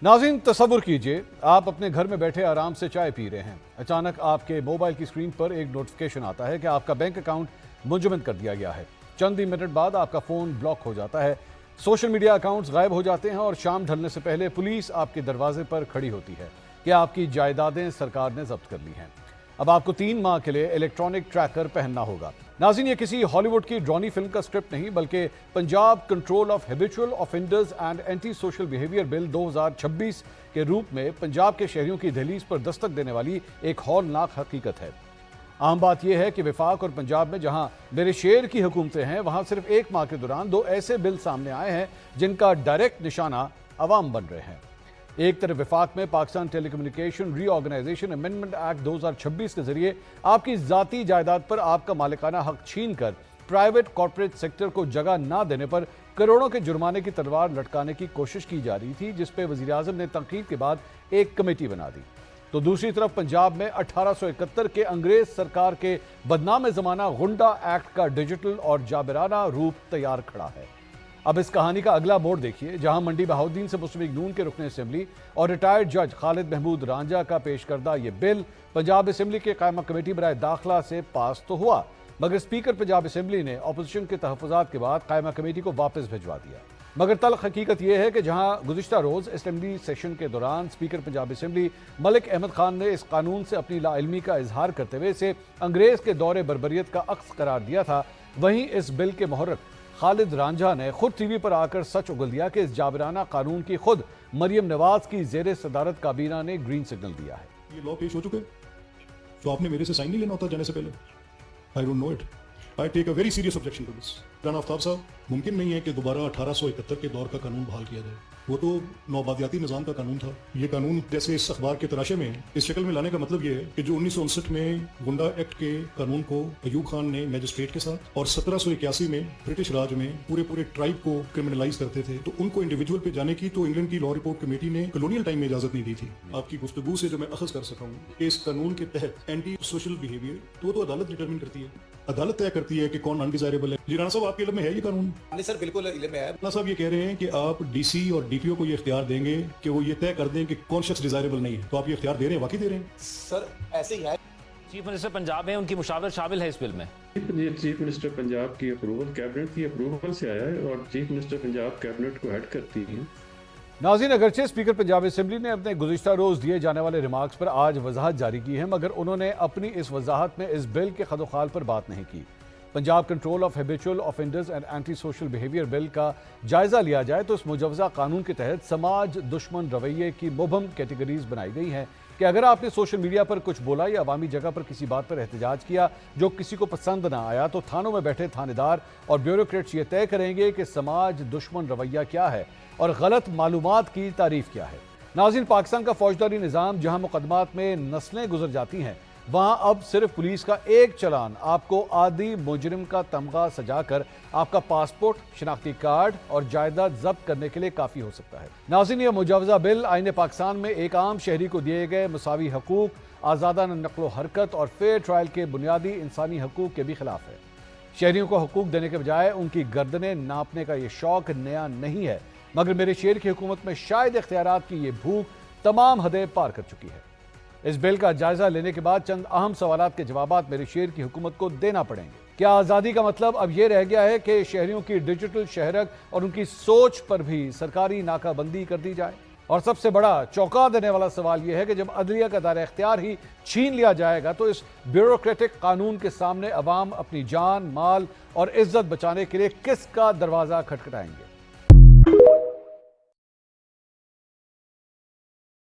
नाज़रीन तसव्वुर कीजिए आप अपने घर में बैठे आराम से चाय पी रहे हैं, अचानक आपके मोबाइल की स्क्रीन पर एक नोटिफिकेशन आता है कि आपका बैंक अकाउंट मुंजमद कर दिया गया है। चंद ही मिनट बाद आपका फ़ोन ब्लॉक हो जाता है, सोशल मीडिया अकाउंट्स गायब हो जाते हैं और शाम ढलने से पहले पुलिस आपके दरवाजे पर खड़ी होती है कि आपकी जायदादें सरकार ने जब्त कर ली हैं। अब आपको 3 माह के लिए इलेक्ट्रॉनिक ट्रैकर पहनना होगा। नाज़रीन, ये किसी हॉलीवुड की ड्रानी फिल्म का स्क्रिप्ट नहीं बल्कि Punjab control of habitual offenders and anti social behaviour bill 2026 के रूप में पंजाब के शहरियों की दहलीज पर दस्तक देने वाली एक हौलनाक हकीकत है। आम बात यह है कि वफाक और पंजाब में जहां मेरे शेर की हुकूमतें हैं, वहां सिर्फ 1 माह के दौरान 2 ऐसे बिल सामने आए हैं जिनका डायरेक्ट निशाना अवाम बन रहे हैं। एक तरफ वफाक में Pakistan Telecommunication Reorganization Amendment Act 2026 के जरिए आपकी ज़ाती जायदाद पर आपका मालिकाना हक छीन कर प्राइवेट कॉर्पोरेट सेक्टर को जगह ना देने पर करोड़ों के जुर्माने की तलवार लटकाने की कोशिश की जा रही थी, जिस पर वज़ीर आज़म ने तनकीद के बाद एक कमेटी बना दी। तो दूसरी तरफ पंजाब में 1871 के अंग्रेज सरकार के बदनाम ज़माना गुंडा एक्ट का डिजिटल और जाबिराना रूप तैयार खड़ा है। अब इस कहानी का अगला मोड़ देखिए, जहां मंडी बहाउद्दीन से मुस्लिम लीग नून के रुकन असेंबली और रिटायर्ड जज खालिद महमूद रांझा का पेश करदा ये बिल पंजाब असेंबली के कायमा कमेटी बराए दाखिला से पास तो हुआ, मगर स्पीकर पंजाब असेंबली ने अपोजिशन के तहफ़्फ़ुज़ात के बाद कायमा कमेटी को वापस भिजवा दिया। मगर तल्ख हकीकत यह है कि जहां गुज़िश्ता रोज़ असेंबली सेशन के दौरान स्पीकर पंजाब असेंबली मलिक अहमद खान ने इस कानून से अपनी लाइल्मी का इजहार करते हुए इसे अंग्रेज़ के दौरे बरबरियत का अक्स करार दिया था, वहीं इस बिल के मुहर्रिक खालिद रांझा ने खुद टीवी पर आकर सच उगल दिया कि इस जाबिराना कानून की खुद मरियम नवाज की जेर सदारत काबीना ने ग्रीन सिग्नल दिया है। ये लॉ पेश हो चुके हैं, तो आपने मेरे से साइन नहीं लेना होता जाने से पहले। I don't know it, I take a very serious objection to this. Rana Aftab sahab, मुमकिन नहीं है कि दोबारा 1871 के दौर का कानून बहाल किया जाए, वो तो नौबादियाती निज़ाम का कानून था। ये कानून जैसे इस अखबार के तराशे में इस शक्ल में लाने का मतलब ये है कि जो 1959 में गुंडा एक्ट के कानून को अयूब खान ने मैजिस्ट्रेट के साथ और 1781 में ब्रिटिश राज में पूरे ट्राइब को क्रिमिनलाइज करते थे, तो उनको इंडिविजुअल पे जाने की तो इंग्लैंड की लॉ रिपोर्ट कमेटी ने कॉलोनियल टाइम में इजाजत नहीं दी थी। आपकी गुफ्तगू से जो मैं अखज़ कर सका हूँ कि इस कानून के तहत एंटी सोशल बिहेवियर तो अदालत डिटरमिन करती है, अदालत तय करती है कि कौन अनडिजायरेबल है। जी राणा साहब, आपके इल्म में है ये कानून? नहीं सर, बिल्कुल इल्म में है। राणा साहब ये कह रहे हैं कि आप डीसी और डीपीओ को ये इख्तियार देंगे कि वो ये तय कर दें कि कौन शख्स डिजायरेबल नहीं है, तो आप ये इख्तियार दे रहे हैं, वाकई दे रहे हैं? सर ऐसे ही है। चीफ मिनिस्टर पंजाब है, उनकी मुशावर शामिल है इस बिल में। चीफ मिनिस्टर पंजाब की अप्रूवल कैबिनेट की अप्रूवल से आया है और चीफ मिनिस्टर पंजाब कैबिनेट को हेड करती है। नाज़रीन, अगरचे स्पीकर पंजाब असेंबली ने अपने गुज़िश्ता रोज़ दिए जाने वाले रिमार्क्स पर आज वजाहत जारी की है, मगर उन्होंने अपनी इस वजाहत में इस बिल के खदोखाल पर बात नहीं की। Punjab control of habitual offenders and anti social behaviour bill का जायज़ा लिया जाए तो इस मुजवज़ा कानून के तहत समाज दुश्मन रवैये की मुबहम कैटेगरीज बनाई गई हैं कि अगर आपने सोशल मीडिया पर कुछ बोला या अवामी जगह पर किसी बात पर एहतजाज किया जो किसी को पसंद ना आया, तो थानों में बैठे थानेदार और ब्यूरोक्रेट्स ये तय करेंगे कि समाज दुश्मन रवैया क्या है और गलत मालूमात की तारीफ क्या है। नाज़रीन, पाकिस्तान का फौजदारी निज़ाम जहां मुकदमात में नस्लें गुजर जाती हैं, वहां अब सिर्फ पुलिस का एक चलान आपको आदि मुजरिम का तमगा सजाकर आपका पासपोर्ट, शनाख्ती कार्ड और जायदाद जब्त करने के लिए काफी हो सकता है। नाज़रीन, यह मुजवज़ा बिल आईन पाकिस्तान में एक आम शहरी को दिए गए मुसावी हकूक, आज़ादाना नक्लो हरकत और फेयर ट्रायल के बुनियादी इंसानी हकूक के भी खिलाफ है। शहरियों को हकूक देने के बजाय उनकी गर्दनें नापने का यह शौक नया नहीं है, मगर मेरे शेर की हुकूमत में शायद इख्तियारात की ये भूख तमाम हदें पार कर चुकी है। इस बिल का जायजा लेने के बाद चंद अहम सवालात के जवाबात मेरे शेर की हुकूमत को देना पड़ेंगे। क्या आज़ादी का मतलब अब यह रह गया है कि शहरियों की डिजिटल शहरक और उनकी सोच पर भी सरकारी नाकाबंदी कर दी जाए? और सबसे बड़ा चौंका देने वाला सवाल यह है कि जब अदलिया का दायरा इख्तियार ही छीन लिया जाएगा तो इस ब्यूरोक्रेटिक कानून के सामने अवाम अपनी जान, माल और इज्जत बचाने के लिए किसका दरवाजा खटखटाएंगे?